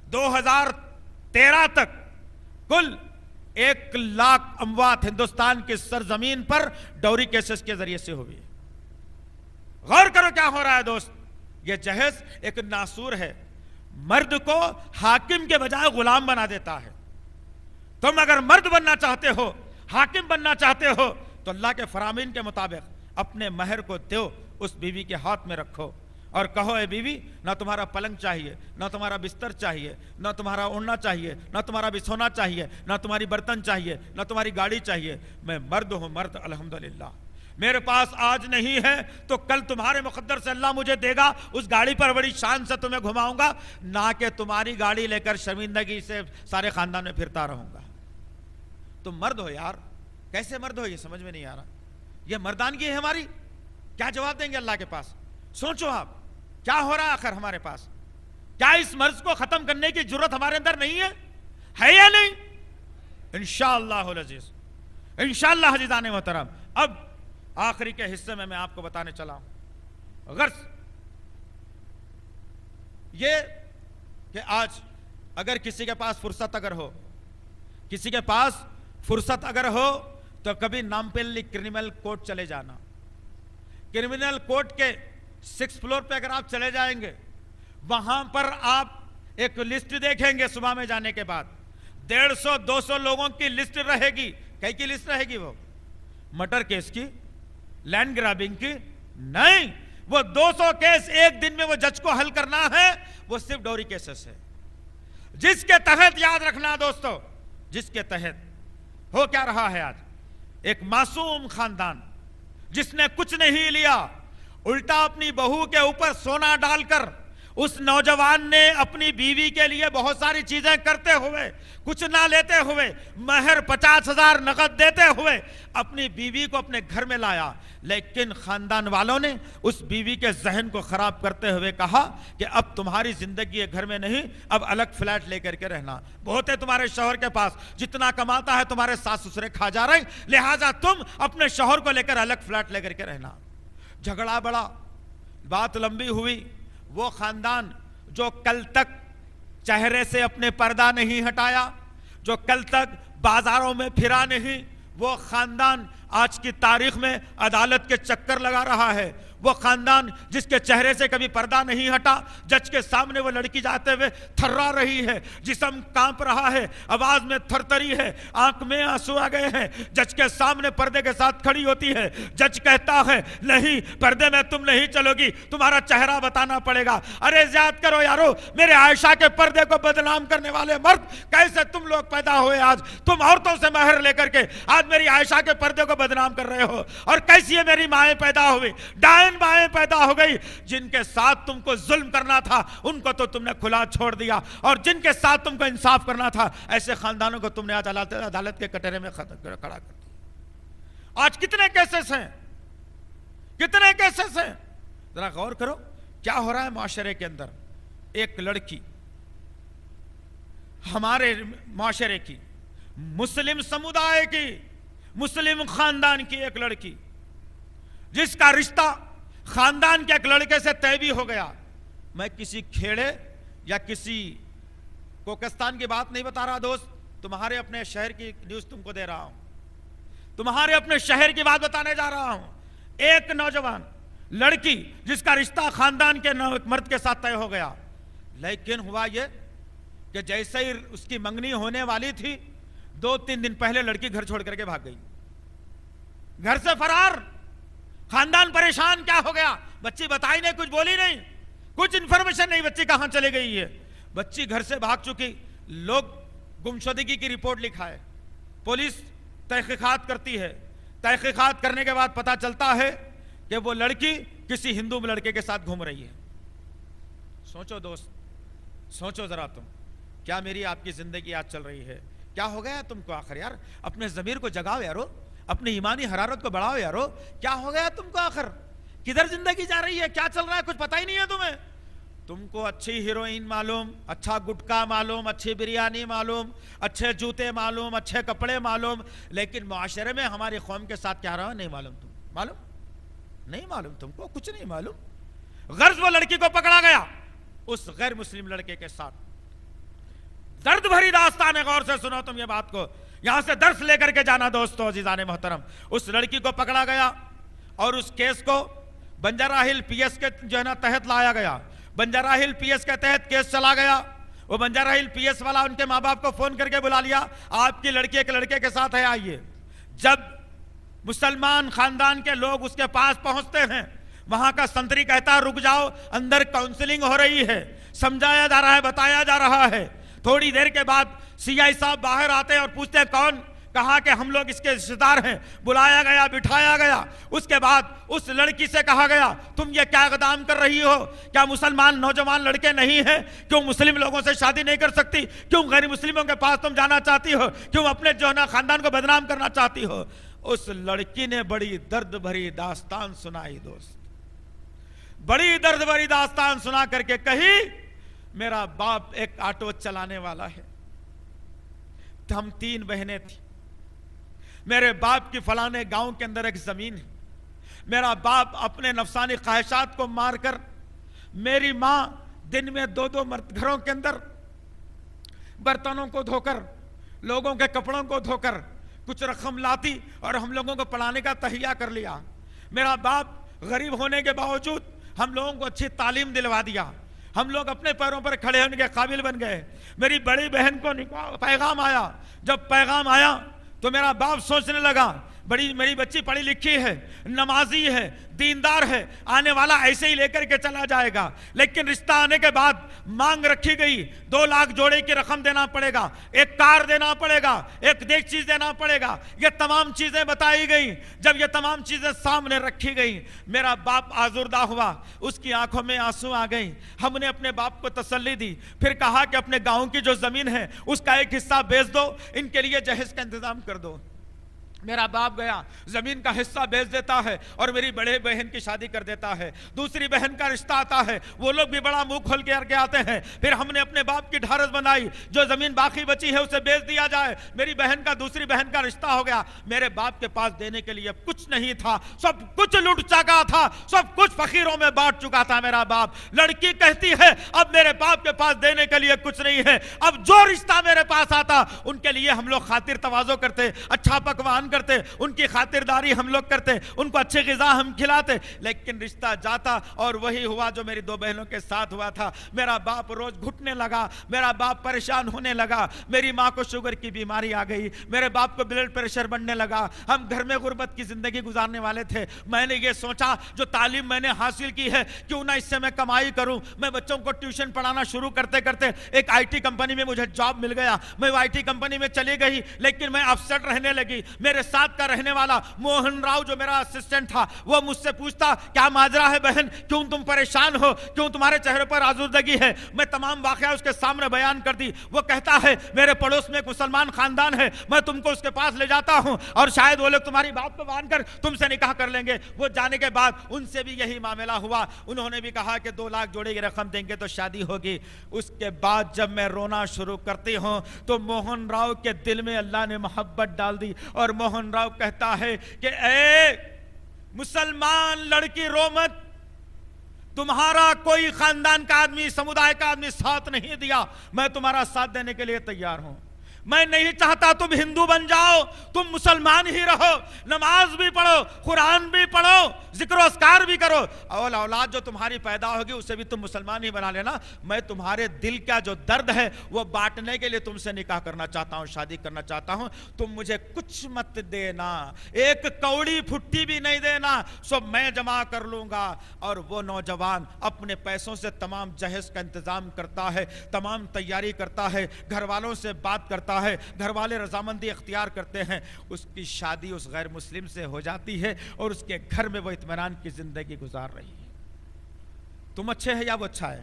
2013 تک کل 1,00,000 اموات ہندوستان کی سرزمین پر ڈوری کیسز کے ذریعے سے ہوئی. غور کرو کیا ہو رہا ہے دوست. یہ جہیز ایک ناسور ہے، مرد کو حاکم کے بجائے غلام بنا دیتا ہے. تم اگر مرد بننا چاہتے ہو، حاکم بننا چاہتے ہو، تو اللہ کے فرامین کے مطابق اپنے مہر کو دو، اس بیوی کے ہاتھ میں رکھو اور کہو اے بیوی، نہ تمہارا پلنگ چاہیے، نہ تمہارا بستر چاہیے، نہ تمہارا اوڑھنا چاہیے، نہ تمہارا بچھونا چاہیے، نہ تمہاری برتن چاہیے، نہ تمہاری گاڑی چاہیے. میں مرد ہوں، مرد الحمدللہ. میرے پاس آج نہیں ہے تو کل تمہارے مقدر سے اللہ مجھے دے گا، اس گاڑی پر بڑی شان سے تمہیں گھماؤں گا، نہ کہ تمہاری گاڑی لے کر شرمندگی سے سارے خاندان میں پھرتا رہوں گا. تم مرد ہو یار، کیسے مرد ہو یہ سمجھ میں نہیں آ رہا. یہ مردانگی ہے ہماری. کیا جواب دیں گے اللہ کے پاس؟ سوچو آپ کیا ہو رہا ہے آخر ہمارے پاس. کیا اس مرض کو ختم کرنے کی جرت ہمارے اندر نہیں ہے یا نہیں؟ انشاءاللہ العزیز، انشاءاللہ عزیزان محترم. اب آخری کے حصے میں آپ کو بتانے چلا ہوں. غرض یہ کہ آج اگر کسی کے پاس فرصت اگر ہو، کسی کے پاس فرصت اگر ہو تو کبھی نامپلی کرنمل کورٹ چلے جانا. کرمنل کورٹ کے 6 فلور پہ اگر آپ چلے جائیں گے، وہاں پر آپ ایک لسٹ دیکھیں گے. صبح میں جانے کے بعد 150-200 لوگوں کی لسٹ رہے گی. کئی کی لسٹ رہے گی؟ وہ مٹر کیس کی، لینڈ گرابنگ کی نہیں. وہ 200 کیس ایک دن میں وہ جج کو حل کرنا ہے. وہ صرف ڈوری کیسز ہے، جس کے تحت یاد رکھنا دوستو، جس کے تحت ہو کیا رہا ہے آج. ایک معصوم خاندان جس نے کچھ نہیں لیا، الٹا اپنی بہو کے اوپر سونا ڈال کر اس نوجوان نے اپنی بیوی کے لیے بہت ساری چیزیں کرتے ہوئے، کچھ نہ لیتے ہوئے، مہر 50,000 نقد دیتے ہوئے اپنی بیوی کو اپنے گھر میں لایا. لیکن خاندان والوں نے اس بیوی کے ذہن کو خراب کرتے ہوئے کہا کہ اب تمہاری زندگی ہے گھر میں نہیں، اب الگ فلیٹ لے کر کے رہنا. بہت ہے تمہارے شوہر کے پاس، جتنا کماتا ہے تمہارے ساس سسرے کھا جا رہے ہیں، لہٰذا تم اپنے شوہر کو لے کر الگ فلیٹ لے کر کے رہنا. جھگڑا بڑا، بات لمبی ہوئی. وہ خاندان جو کل تک چہرے سے اپنے پردہ نہیں ہٹایا، جو کل تک بازاروں میں پھرا نہیں، وہ خاندان آج کی تاریخ میں عدالت کے چکر لگا رہا ہے. وہ خاندان جس کے چہرے سے کبھی پردہ نہیں ہٹا، جج کے سامنے وہ لڑکی جاتے ہوئے تھرا رہی ہے، جسم کانپ رہا ہے، آواز میں تھرتری ہے، آنکھ میں آنسو آ گئے ہیں، جج کے سامنے پردے کے ساتھ کھڑی ہوتی ہے. جج کہتا ہے نہیں، پردے میں تم نہیں چلو گی، تمہارا چہرہ بتانا پڑے گا. ارے زیاد کرو یارو، میرے عائشہ کے پردے کو بدنام کرنے والے مرد کیسے تم لوگ پیدا ہوئے؟ آج تم عورتوں سے مہر لے کر کے آج میری عائشہ کے پردے کو بدنام کر رہے ہو. اور کیسی ہے میری مائیں پیدا ہوئی، ڈائن مائیں پیدا ہو گئی. جن کے ساتھ تم کو ظلم کرنا تھا ان کو تو تم نے کھلا چھوڑ دیا، اور جن کے ساتھ تم کو انصاف کرنا تھا ایسے خاندانوں کو تم نے آج عدالت کے کٹہرے میں کھڑا کر دیا. آج کتنے کیسز ہیں، کتنے کیسز ہیں. ذرا غور کرو کیا ہو رہا ہے معاشرے کے اندر. ایک لڑکی، ہمارے معاشرے کی، مسلم سمودائے کی، مسلم خاندان کی ایک لڑکی جس کا رشتہ خاندان کے ایک لڑکے سے طے بھی ہو گیا. میں کسی کھیڑے یا کسی کوکستان کی بات نہیں بتا رہا دوست، تمہارے اپنے شہر کی نیوز تم کو دے رہا ہوں، تمہارے اپنے شہر کی بات بتانے جا رہا ہوں. ایک نوجوان لڑکی جس کا رشتہ خاندان کے مرد کے ساتھ طے ہو گیا، لیکن ہوا یہ کہ جیسے ہی اس کی منگنی ہونے والی تھی، 2-3 دن پہلے لڑکی گھر چھوڑ کر کے بھاگ گئی، گھر سے فرار. خاندان پریشان، کیا ہو گیا؟ بچی بتائی نہیں، کچھ بولی نہیں، کچھ انفارمیشن نہیں، بچی کہاں چلے گئی ہے. بچی گھر سے بھاگ چکی، لوگ گمشدگی کی رپورٹ لکھا ہے، پولیس تحقیقات کرتی ہے. تحقیقات کرنے کے بعد پتا چلتا ہے کہ وہ لڑکی کسی ہندو لڑکے کے ساتھ گھوم رہی ہے. سوچو دوست، سوچو ذرا تم، کیا میری آپ کی زندگی آج چل رہی ہے؟ کیا ہو گیا تم کو آخر یار؟ اپنے ضمیر کو جگاؤ یارو، اپنی ایمانی حرارت کو بڑھاؤ یارو. کیا ہو گیا تم کو آخر؟ کدھر زندگی جا رہی ہے؟ کیا چل رہا ہے؟ کچھ پتہ ہی نہیں ہے تمہیں. تم کو اچھی ہیروئن معلوم، اچھا گٹکا معلوم، اچھی بریانی معلوم، اچھے جوتے معلوم، اچھے کپڑے معلوم، لیکن معاشرے میں ہماری قوم کے ساتھ کیا رہا نہیں معلوم. تم معلوم نہیں، معلوم تم کو کچھ نہیں معلوم. غرض وہ لڑکی کو پکڑا گیا اس غیر مسلم لڑکے کے ساتھ. درد بھری داستان ہے، غور سے سنو تم یہ بات کو، یہاں سے درس لے کر کے جانا دوستو عزیزان محترم۔ اس لڑکی کو پکڑا گیا اور اس کیس کو بنجارہ ہل پی ایس کے جو ہے نا تحت لایا گیا، بنجارہ ہل پی ایس کے تحت کیس چلا گیا۔ وہ بنجارہ ہل پی ایس والا ان کے ماں باپ کو فون کر کے بلا لیا، آپ کی لڑکی ایک لڑکے کے ساتھ ہے، آئیے۔ جب مسلمان خاندان کے لوگ اس کے پاس پہنچتے ہیں، وہاں کا سنتری کہتا ہے رک جاؤ، اندر کاؤنسلنگ ہو رہی ہے، سمجھایا جا رہا ہے، بتایا جا رہا ہے۔ تھوڑی دیر کے بعد سی آئی صاحب باہر آتے ہیں اور پوچھتے ہیں کون؟ کہا کہ ہم لوگ اس کے رشتہ دار ہیں۔ بلایا گیا، بٹھایا گیا، اس کے بعد اس لڑکی سے کہا گیا تم یہ کیا اقدام کر رہی ہو؟ کیا مسلمان نوجوان لڑکے نہیں ہیں؟ کیوں مسلم لوگوں سے شادی نہیں کر سکتی؟ کیوں غیر مسلموں کے پاس تم جانا چاہتی ہو؟ کیوں اپنے جو ہے نا خاندان کو بدنام کرنا چاہتی ہو؟ اس لڑکی نے بڑی درد بھری داستان سنائی دوست، بڑی درد بھری داستان سنا کر کے کہی میرا باپ ایک آٹو چلانے والا ہے، ہم 3 بہنیں تھیں، میرے باپ کی فلانے گاؤں کے اندر ایک زمین ہے، میرا باپ اپنے نفسانی خواہشات کو مار کر، میری ماں دن میں 2 مرد گھروں کے اندر برتنوں کو دھو کر، لوگوں کے کپڑوں کو دھو کر کچھ رقم لاتی اور ہم لوگوں کو پڑھانے کا تہیہ کر لیا۔ میرا باپ غریب ہونے کے باوجود ہم لوگوں کو اچھی تعلیم دلوا دیا، ہم لوگ اپنے پیروں پر کھڑے ہونے کے قابل بن گئے۔ میری بڑی بہن کو پیغام آیا، جب پیغام آیا تو میرا باپ سوچنے لگا میری بچی پڑھی لکھی ہے، نمازی ہے، دیندار ہے، آنے والا ایسے ہی لے کر کے چلا جائے گا، لیکن رشتہ آنے کے بعد مانگ رکھی گئی 2 لاکھ جوڑے کی رقم دینا پڑے گا، ایک کار دینا پڑے گا، ایک دیکھ چیز دینا پڑے گا، یہ تمام چیزیں بتائی گئی۔ جب یہ تمام چیزیں سامنے رکھی گئی میرا باپ آزردہ ہوا، اس کی آنکھوں میں آنسو آ گئیں۔ ہم نے اپنے باپ کو تسلی دی، پھر کہا کہ اپنے گاؤں کی جو زمین ہے اس کا ایک حصہ بیچ دو، ان کے لیے جہیز کا انتظام کر دو۔ میرا باپ گیا، زمین کا حصہ بیچ دیتا ہے اور میری بڑے بہن کی شادی کر دیتا ہے۔ دوسری بہن کا رشتہ آتا ہے، وہ لوگ بھی بڑا منہ کھول کے آتے ہیں۔ پھر ہم نے اپنے باپ کی ڈھارس بنائی، جو زمین باقی بچی ہے اسے بیچ دیا جائے۔ میری بہن کا دوسری بہن کا رشتہ ہو گیا۔ میرے باپ کے پاس دینے کے لیے کچھ نہیں تھا، سب کچھ لوٹ چکا تھا، سب کچھ فقیروں میں بانٹ چکا تھا میرا باپ۔ لڑکی کہتی ہے اب میرے باپ کے پاس دینے کے لیے کچھ نہیں ہے، اب جو رشتہ میرے پاس آتا ان کے لیے ہم لوگ خاطر تواضع کرتے، اچھا پکوان کرتے، ان کی خاطرداری ہم لوگ کرتے، ان کو اچھے غذا ہم کھلاتے، لیکن رشتہ جاتا اور وہی ہوا جو میری 2 بہنوں کے ساتھ ہوا تھا۔ میرا باپ روز گھٹنے لگا، میرا باپ پریشان ہونے لگا، میری ماں کو شوگر کی بیماری آ گئی، میرے باپ کو بلڈ پریشر بڑھنے لگا۔ ہم گھر میں غربت کی زندگی گزارنے والے تھے۔ میں نے یہ سوچا جو تعلیم میں نے حاصل کی ہے کیوں نہ اس سے میں کمائی کروں۔ میں بچوں کو ٹیوشن پڑھانا شروع کرتے کرتے ایک آئی ٹی کمپنی میں مجھے جاب مل گیا۔ میں آئی ٹی کمپنی میں چلی گئی، لیکن میں اپسٹ رہنے لگی۔ میرے ساتھ کا رہنے والا موہن راؤ جو میرا اسسٹنٹ تھا وہ مجھ سے پوچھتا کیا ماجرا ہے بہن، کیوں تم پریشان ہو، کیوں تمہارے چہرے پر آزردگی ہے؟ میں تمام واقعہ اس کے سامنے بیان کر دی۔ وہ کہتا ہے میرے پڑوس میں ایک مسلمان خاندان ہے، میں تم کو اس کے پاس لے جاتا ہوں اور شاید وہ لوگ تمہاری بات کو مان کر تم سے نکاح کر لیں گے۔ وہ جانے کے بعد ان سے بھی یہی معاملہ ہوا، انہوں نے بھی کہا کہ 2 لاکھ جوڑے کی رقم دیں گے تو شادی ہوگی۔ اس کے بعد جب میں رونا شروع کرتی ہوں تو موہن راؤ کے دل میں اللہ نے محبت ڈال دی اور موہن راؤ کہتا ہے کہ اے مسلمان لڑکی رو مت، تمہارا کوئی خاندان کا آدمی، سمودائے کا آدمی ساتھ نہیں دیا، میں تمہارا ساتھ دینے کے لیے تیار ہوں۔ میں نہیں چاہتا تم ہندو بن جاؤ، تم مسلمان ہی رہو، نماز بھی پڑھو، قرآن بھی پڑھو، ذکر و اذکار بھی کرو، اور اولاد جو تمہاری پیدا ہوگی اسے بھی تم مسلمان ہی بنا لینا۔ میں تمہارے دل کا جو درد ہے وہ بانٹنے کے لیے تم سے نکاح کرنا چاہتا ہوں، شادی کرنا چاہتا ہوں۔ تم مجھے کچھ مت دینا، ایک کوڑی پھٹی بھی نہیں دینا، سب میں جمع کر لوں گا۔ اور وہ نوجوان اپنے پیسوں سے تمام جہیز کا انتظام کرتا ہے، تمام تیاری کرتا ہے، گھر والوں سے بات کرتا ہے، گھر والے رضامندی اختیار کرتے ہیں، اس کی شادی اس غیر مسلم سے ہو جاتی ہے اور اس کے گھر میں وہ اطمینان کی زندگی گزار رہی ہے۔ تم اچھے ہیں یا وہ اچھا ہے؟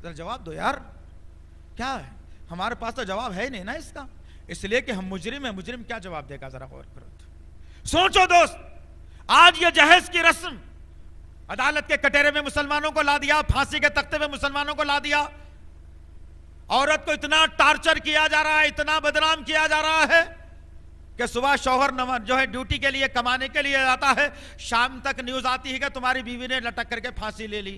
ذرا جواب دو یار، کیا ہے؟ ہمارے پاس تو جواب ہے ہی نہیں نا اس کا، اس لیے کہ ہم مجرم ہیں۔ مجرم کیا جواب دے گا؟ ذرا غور کرو، سوچو دوست۔ آج یہ جہیز کی رسم عدالت کے کٹہرے میں مسلمانوں کو لا دیا، پھانسی کے تختے میں مسلمانوں کو لا دیا، عورت کو اتنا ٹارچر کیا جا رہا ہے، اتنا بدنام کیا جا رہا ہے کہ صبح شوہر جو ہے ڈیوٹی کے لیے کمانے کے لیے آتا ہے، شام تک نیوز آتی ہے کہ تمہاری بیوی نے لٹک کر کے پھانسی لے لی۔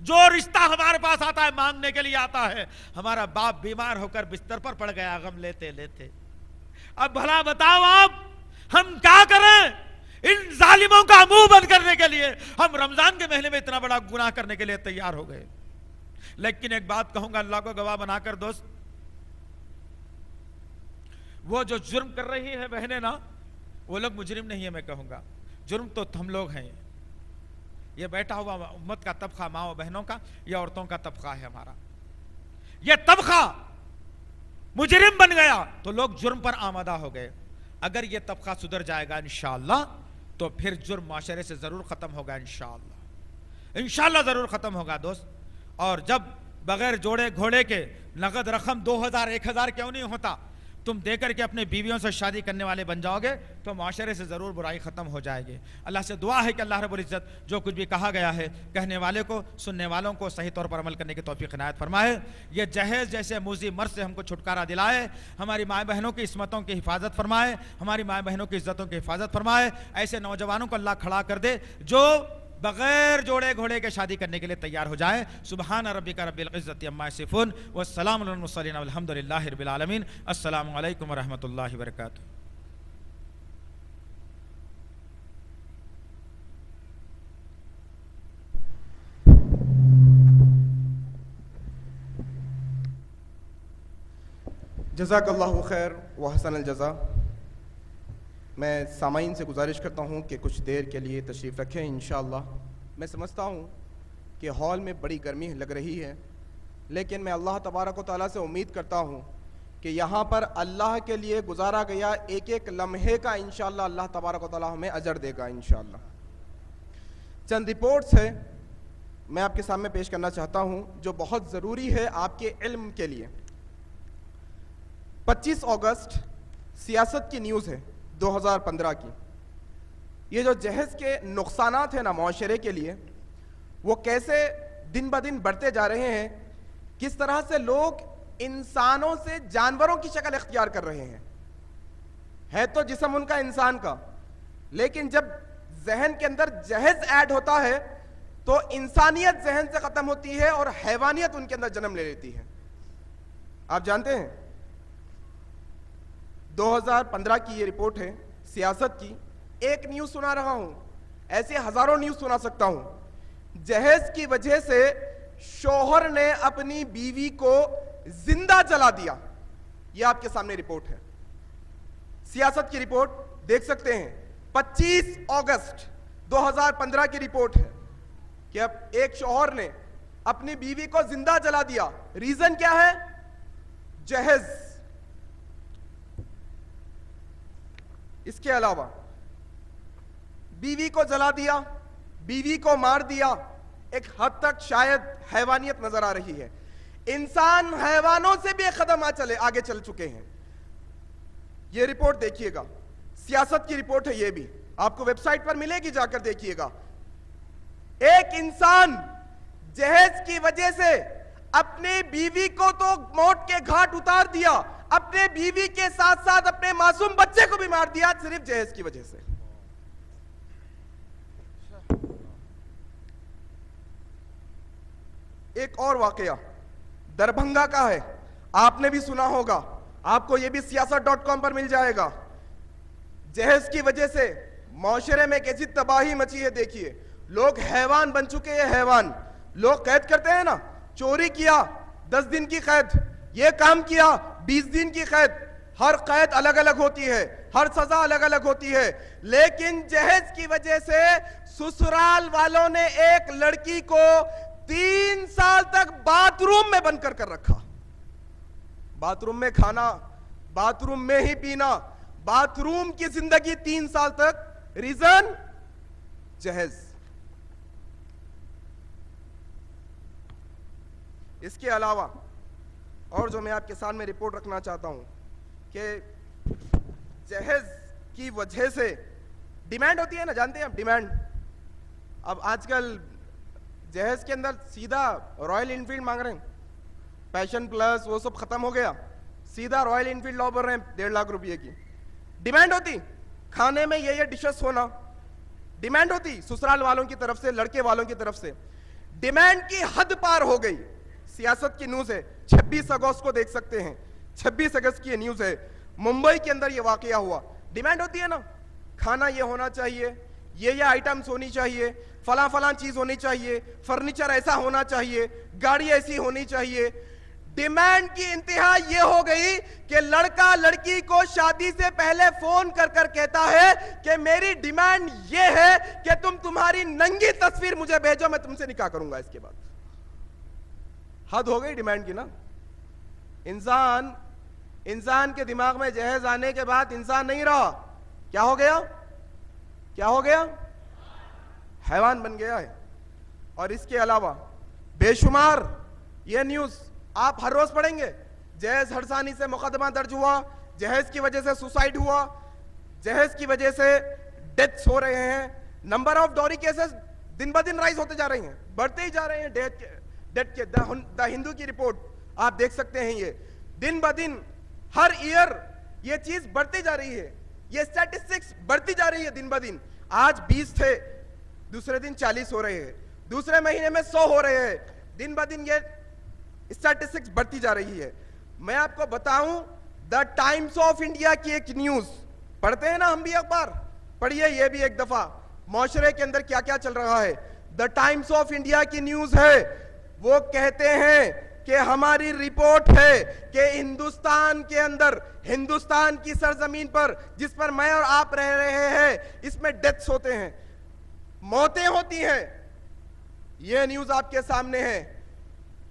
جو رشتہ ہمارے پاس آتا ہے مانگنے کے لیے آتا ہے. ہمارا باپ بیمار ہو کر بستر پر پڑ گیا غم لیتے لیتے. اب بھلا بتاؤ آپ ہم کیا کریں؟ ان ظالموں کا منہ بند کرنے کے لیے ہم رمضان کے مہینے میں اتنا بڑا گناہ کرنے کے لیے تیار ہو گئے. لیکن ایک بات کہوں گا اللہ کو گواہ بنا کر دوست، وہ جو جرم کر رہی ہے بہنیں نا، وہ لوگ مجرم نہیں ہے. میں کہوں گا جرم تو ہم لوگ ہیں. یہ بیٹھا ہوا امت کا طبقہ، ماں و بہنوں کا، یہ عورتوں کا طبقہ ہے ہمارا. یہ طبقہ مجرم بن گیا تو لوگ جرم پر آمادہ ہو گئے. اگر یہ طبقہ سدھر جائے گا انشاءاللہ تو پھر جرم معاشرے سے ضرور ختم ہوگا انشاءاللہ ضرور ختم ہوگا دوست. اور جب بغیر جوڑے گھوڑے کے نقد رقم 2000 1000 کیوں نہیں ہوتا، تم دے کر کے اپنے بیویوں سے شادی کرنے والے بن جاؤ گے تو معاشرے سے ضرور برائی ختم ہو جائے گی. اللہ سے دعا ہے کہ اللہ رب العزت جو کچھ بھی کہا گیا ہے کہنے والے کو، سننے والوں کو صحیح طور پر عمل کرنے کی توفیق عنایت فرمائے. یہ جہیز جیسے موذی مرض سے ہم کو چھٹکارا دلائے. ہماری ماں بہنوں کی عصمتوں کی حفاظت فرمائے. ہماری ماں بہنوں کی عزتوں کی حفاظت فرمائے. ایسے نوجوانوں کو اللہ کھڑا کر دے جو بغیر جوڑے گھوڑے کے شادی کرنے کے لیے تیار ہو جائے. سبحان ربک رب العزت عما یصفون والسلام علی المرسلین والحمد للہ رب العالمین. السلام علیکم ورحمۃ اللہ وبرکاتہ. جزاک اللہ خیر و حسن الجزا. میں سامعین سے گزارش کرتا ہوں کہ کچھ دیر کے لیے تشریف رکھیں انشاءاللہ. میں سمجھتا ہوں کہ ہال میں بڑی گرمی لگ رہی ہے، لیکن میں اللہ تبارک و تعالیٰ سے امید کرتا ہوں کہ یہاں پر اللہ کے لیے گزارا گیا ایک ایک لمحے کا انشاءاللہ اللہ تبارک و تعالیٰ ہمیں اجر دے گا انشاءاللہ. چند رپورٹس ہے میں آپ کے سامنے پیش کرنا چاہتا ہوں جو بہت ضروری ہے آپ کے علم کے لیے. 25 اگست سیاست کی نیوز ہے 2015 کی. یہ جو جہیز کے نقصانات ہیں نا معاشرے کے لیے، وہ کیسے دن بدن بڑھتے جا رہے ہیں، کس طرح سے لوگ انسانوں سے جانوروں کی شکل اختیار کر رہے ہیں. ہے تو جسم ان کا انسان کا، لیکن جب ذہن کے اندر جہیز ایڈ ہوتا ہے تو انسانیت ذہن سے ختم ہوتی ہے اور حیوانیت ان کے اندر جنم لے لیتی ہے. آپ جانتے ہیں 2015 کی یہ رپورٹ ہے سیاست کی. ایک نیوز سنا رہا ہوں، ایسے ہزاروں نیوز سنا سکتا ہوں. جہیز کی وجہ سے شوہر نے اپنی بیوی کو زندہ جلا دیا. یہ آپ کے سامنے رپورٹ ہے، سیاست کی رپورٹ دیکھ سکتے ہیں. 25 اگست 2015 کی رپورٹ ہے کہ اب ایک شوہر نے اپنی بیوی کو زندہ جلا دیا. ریزن کیا ہے؟ جہیز. اس کے علاوہ بیوی کو جلا دیا، بیوی کو مار دیا. ایک حد تک شاید حیوانیت نظر آ رہی ہے. انسان حیوانوں سے بھی ایک قدم آگے چل چکے ہیں. یہ رپورٹ دیکھیے گا، سیاست کی رپورٹ ہے، یہ بھی آپ کو ویب سائٹ پر ملے گی، جا کر دیکھیے گا. ایک انسان جہیز کی وجہ سے اپنی بیوی کو تو موت کے گھاٹ اتار دیا، اپنے بیوی کے ساتھ ساتھ اپنے معصوم بچے کو بھی مار دیا صرف جہیز کی وجہ سے. ایک اور واقعہ دربھنگا کا ہے، آپ نے بھی سنا ہوگا، آپ کو یہ بھی سیاست.com پر مل جائے گا. جہیز کی وجہ سے معاشرے میں کیسی تباہی مچی ہے. دیکھیے لوگ حیوان بن چکے ہیں. حیوان لوگ قید کرتے ہیں نا، چوری کیا 10 دن کی قید، یہ کام کیا 20 دن کی قید. ہر قید الگ الگ ہوتی ہے، ہر سزا الگ الگ ہوتی ہے. لیکن جہیز کی وجہ سے سسرال والوں نے ایک لڑکی کو 3 سال تک باتھ روم میں بند کر رکھا. باتھ روم میں کھانا، باتھ روم میں ہی پینا، باتھ روم کی زندگی 3 سال تک. ریزن جہیز. اس کے علاوہ اور جو میں آپ کے سامنے رپورٹ رکھنا چاہتا ہوں کہ جہیز کی وجہ سے ڈیمانڈ ہوتی ہے نا، جانتے ہیں آپ ڈیمانڈ. اب آج کل جہیز کے اندر سیدھا رائل انفیلڈ مانگ رہے ہیں، پیشن پلس وہ سب ختم ہو گیا، سیدھا رائل انفیلڈ لاؤ بھر رہے ہیں 1.5 لاکھ روپے کی. ڈیمانڈ ہوتی کھانے میں یہ ڈشز ہونا، ڈیمانڈ ہوتی سسرال والوں کی طرف سے، لڑکے والوں کی طرف سے. ڈیمانڈ کی حد پار ہو گئی. سیاست کی نیوز ہے, 26 اگست کو دیکھ سکتے ہیں, 26 اگست کی نیوز ہے, ممبئی کے اندر یہ واقعہ ہوا. ڈیمانڈ ہوتی ہے نا, کھانا یہ ہونا چاہیے, یہ آئٹمز ہونی چاہیے, فلاں فلاں چیز ہونی چاہیے, فرنیچر ایسا ہونا چاہیے, گاڑی ایسی ہونی چاہیے. ڈیمانڈ کی انتہا یہ ہو گئی کہ لڑکا لڑکی کو شادی سے پہلے فون کر کر کہتا ہے کہ میری ڈیمانڈ یہ ہے کہ تمہاری ننگی تصویر مجھے بھیجو, میں تم سے نکاح کروں گا. اس کے بعد حد ہو گئی ڈیمانڈ کی نا. انسان کے دماغ میں جہیز آنے کے بعد انسان نہیں رہا. کیا ہو گیا؟ کیا ہو گیا؟ حیوان بن گیا ہے. اور اس کے علاوہ بے شمار یہ نیوز آپ ہر روز پڑھیں گے. جہیز ہرسانی سے مقدمہ درج ہوا, جہیز کی وجہ سے سوسائڈ ہوا, جہیز کی وجہ سے ڈیتھس ہو رہے ہیں. نمبر آف ڈوری کیسز دن بہ دن رائز ہوتے جا رہے ہیں, بڑھتے ہی جا رہے ہیں. ڈیتھ کے دا ہندو کی رپورٹ آپ دیکھ سکتے ہیں. یہ دن بہ دن ہر ایئر یہ چیز بڑھتی جا رہی ہے, یہ اسٹیٹسٹکس بڑھتی جا رہی ہے دن بہ دن. آج 20 تھے, دوسرے دن 40 ہو رہے ہیں, دوسرے مہینے میں 100 ہو رہے ہیں. دن بہ دن یہ اسٹیٹسٹکس بڑھتی جا رہی ہے. میں آپ کو بتاؤں, دا ٹائمز آف انڈیا کی ایک نیوز پڑھتے ہیں نا ہم بھی, اخبار پڑھیے یہ بھی ایک دفعہ, معاشرے کے اندر کیا کیا چل رہا ہے. دا ٹائمز آف انڈیا کی نیوز ہے, وہ کہتے ہیں کہ ہماری رپورٹ ہے کہ ہندوستان کے اندر, ہندوستان کی سرزمین پر جس پر میں اور آپ رہ رہے ہیں, اس میں ڈیتھس ہوتے ہیں, موتیں ہوتی ہیں. یہ نیوز آپ کے سامنے ہے.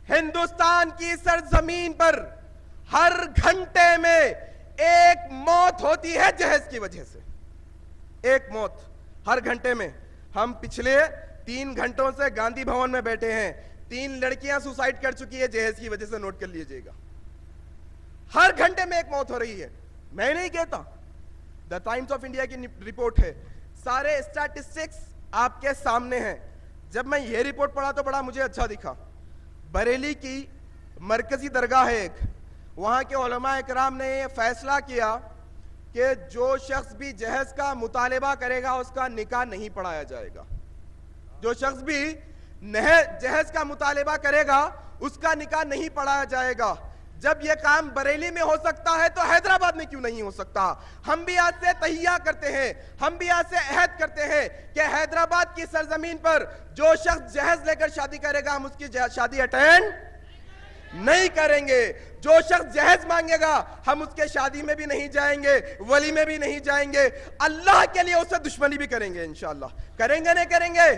ہندوستان کی سرزمین پر ہر گھنٹے میں ایک موت ہوتی ہے جہیز کی وجہ سے. ایک موت ہر گھنٹے میں. ہم پچھلے 3 گھنٹوں سے گاندھی بھون میں بیٹھے ہیں, 3 لڑکیاں سوسائڈ کر چکی ہے جہیز کی وجہ سے. نوٹ کر لیجئے گا, ہر گھنٹے میں ایک موت ہو رہی ہے. میں نہیں کہتا, دا ٹائمز آف انڈیا کی رپورٹ ہے. سارے اسٹیٹسٹکس آپ کے سامنے ہیں. جب میں یہ رپورٹ پڑھا تو بڑا مجھے اچھا دکھا. بریلی کی مرکزی درگاہ ہے ایک, وہاں کے علماء اکرام نے یہ فیصلہ کیا کہ جو شخص بھی جہیز کا مطالبہ کرے گا اس کا نکاح نہیں پڑھایا جائے گا. جو شخص بھی جہیز کا مطالبہ کرے گا اس کا نکاح نہیں پڑھایا جائے گا. جب یہ کام بریلی میں ہو سکتا ہے تو حیدرآباد میں کیوں نہیں ہو سکتا؟ ہم بھی آج سے تہیہ کرتے ہیں, ہم بھی آج سے عہد کرتے ہیں کہ حیدرآباد کی سرزمین پر جو شخص جہیز لے کر شادی کرے گا ہم اس کی شادی اٹینڈ نہیں کریں گے. جو شخص جہیز مانگے گا ہم اس کے شادی میں بھی نہیں جائیں گے, ولی میں بھی نہیں جائیں گے. اللہ کے لیے اسے دشمنی بھی کریں گے انشاءاللہ. کریں گے نہیں کریں گے؟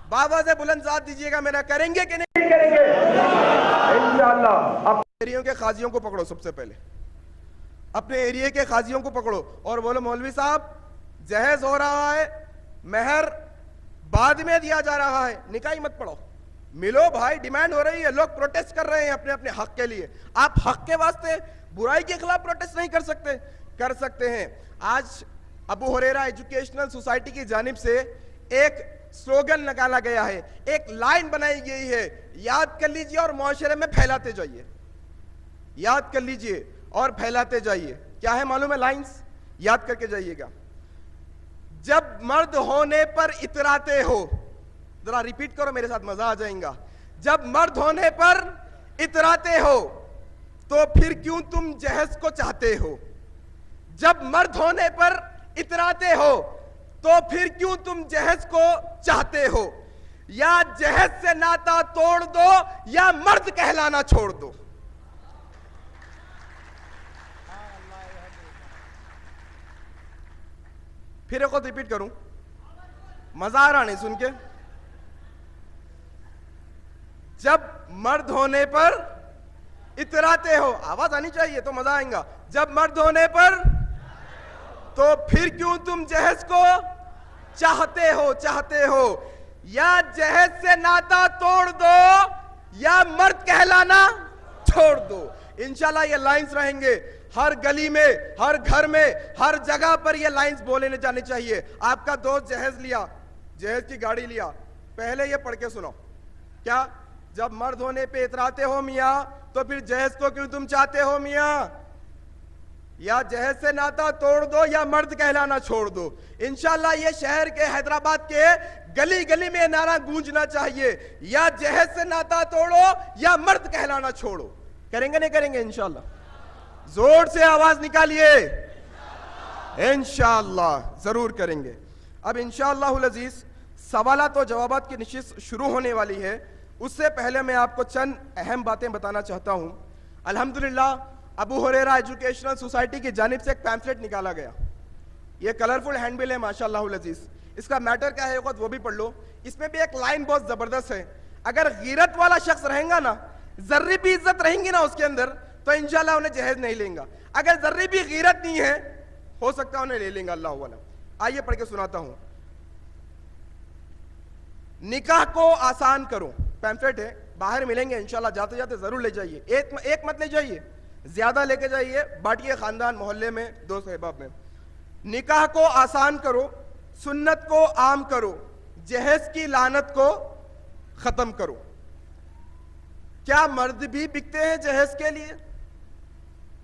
بابا سے بلند ذات دیجئے گا میرا, کریں گے کہ نہیں کریں گے انشاءاللہ. اب ایریوں کے قاضیوں کو پکڑو, سب سے پہلے اپنے ایریے کے قاضیوں کو پکڑو اور بولو مولوی صاحب جہیز ہو رہا ہے, مہر بعد میں دیا جا رہا ہے, نکاح مت پڑھو. ملو بھائی, ڈیمانڈ ہو رہی ہے, لوگ پروٹیسٹ کر رہے ہیں اپنے اپنے حق کے لیے. آپ حق کے واسطے برائی کے خلاف پروٹیسٹ نہیں کر سکتے؟ کر سکتے ہیں. آج ابو ہریرہ ایجوکیشنل سوسائٹی کی جانب سے ایک سلوگن نکالا گیا ہے, ایک لائن بنائی گئی ہے, یاد کر لیجئے اور معاشرے میں پھیلاتے جائیے. یاد کر لیجئے اور پھیلاتے جائیے. کیا ہے معلوم ہے لائنز؟ یاد کر کے جائیے گا. جب مرد ہونے پر اتراتے ہو, ذرا ریپیٹ کرو میرے ساتھ, مزہ آ جائیں گا. جب مرد ہونے پر اتراتے ہو تو پھر کیوں تم جہیز کو چاہتے ہو؟ جب مرد ہونے پر اتراتے ہو تو پھر کیوں تم جہیز کو چاہتے ہو؟ یا جہیز سے ناتا توڑ دو یا مرد کہلانا چھوڑ دو. پھر ایک خود ریپیٹ کروں, مزہ آ رہا نہیں سن کے؟ جب مرد ہونے پر اتراتے ہو, آواز آنی چاہیے تو مزہ آئیں گا. جب مرد ہونے پر تو پھر کیوں تم جہیز کو چاہتے ہو؟ یا جہیز سے ناتا توڑ دو یا مرد کہلانا چھوڑ دو. انشاءاللہ یہ لائنز رہیں گے ہر گلی میں, ہر گھر میں, ہر جگہ پر یہ لائنز بولے جانے چاہیے. آپ کا دوست جہیز لیا, جہیز کی گاڑی لیا, پہلے یہ پڑھ کے سنو. کیا؟ جب مرد ہونے پہ اتراتے ہو میاں تو پھر جہیز کو کیوں تم چاہتے ہو میاں؟ یا جہیز سے ناتا توڑ دو یا مرد کہلانا چھوڑ دو. انشاءاللہ یہ شہر کے حیدرآباد کے گلی گلی میں نعرہ گونجنا چاہیے, یا جہیز سے ناتا توڑو یا مرد کہلانا چھوڑو. کریں گے نہیں کریں گے انشاءاللہ؟ زور سے آواز نکالیے. انشاءاللہ ضرور کریں گے. اب انشاءاللہ العزیز سوالات و جوابات کی نشست شروع ہونے والی ہے. اس سے پہلے میں آپ کو چند اہم باتیں بتانا چاہتا ہوں. الحمدللہ ابو ہریرہ ایجوکیشنل سوسائٹی کی جانب سے ایک پیمفلیٹ نکالا گیا. یہ کلرفل ہینڈ بل ہے ماشاءاللہ العزیز. اس کا میٹر کیا ہے ایک وقت وہ بھی پڑھ لو. اس میں بھی ایک لائن بہت زبردست ہے. اگر غیرت والا شخص رہیں گا نا, ذرے بھی عزت رہیں گی نا اس کے اندر, تو انشاءاللہ انہیں جہیز نہیں لیں گا. اگر ذرے بھی غیرت نہیں ہے, ہو سکتا ہے انہیں لے لیں گا, اللہ والا. آئیے پڑھ کے سناتا ہوں. نکاح کو آسان کرو, پیمفلیٹ ہے, باہر ملیں گے انشاءاللہ, جاتے جاتے ضرور لے جائیے. ایک مت لے جائیے, زیادہ لے کے جائیے, بانٹیے خاندان محلے میں, دوست احباب میں. نکاح کو آسان کرو, سنت کو عام کرو, جہیز کی لعنت کو ختم کرو. کیا مرد بھی بکتے ہیں جہیز کے لیے؟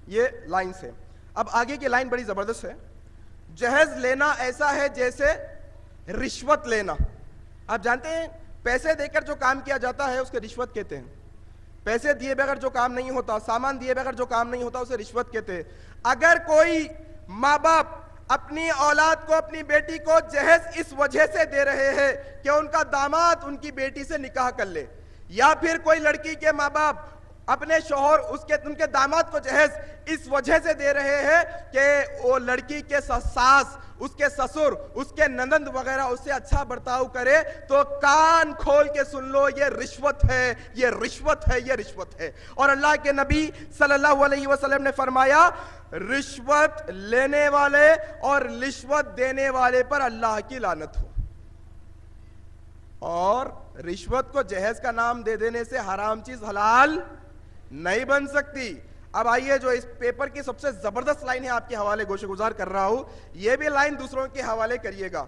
یہ لائن سے. اب آگے کی لائن بڑی زبردست ہے. جہیز لینا ایسا ہے جیسے رشوت لینا. آپ جانتے ہیں پیسے دے کر جو کام کیا جاتا ہے اس کے رشوت کہتے ہیں. پیسے دیے بغیر جو کام نہیں ہوتا, سامان دیے بغیر جو کام نہیں ہوتا, اسے رشوت کہتے ہیں. اگر کوئی ماں باپ اپنی اولاد کو, اپنی بیٹی کو جہیز اس وجہ سے دے رہے ہیں کہ ان کا داماد ان کی بیٹی سے نکاح کر لے, یا پھر کوئی لڑکی کے ماں باپ اپنے شوہر ان کے داماد کو جہیز اس وجہ سے دے رہے ہیں کہ وہ لڑکی کے ساس, اس کے سسر, اس کے نند وغیرہ اس سے اچھا برتاؤ کرے, تو کان کھول کے سن لو, یہ رشوت ہے, یہ رشوت ہے, یہ رشوت ہے. اور اللہ کے نبی صلی اللہ علیہ وسلم نے فرمایا, رشوت لینے والے اور رشوت دینے والے پر اللہ کی لعنت ہو. اور رشوت کو جہیز کا نام دے دینے سے حرام چیز حلال نہیں بن سکتی. اب آئیے جو اس پیپر کی سب سے زبردست لائن ہے آپ کے حوالے گوشہ گزار کر رہا ہوں, یہ بھی لائن دوسروں کے حوالے کریے گا.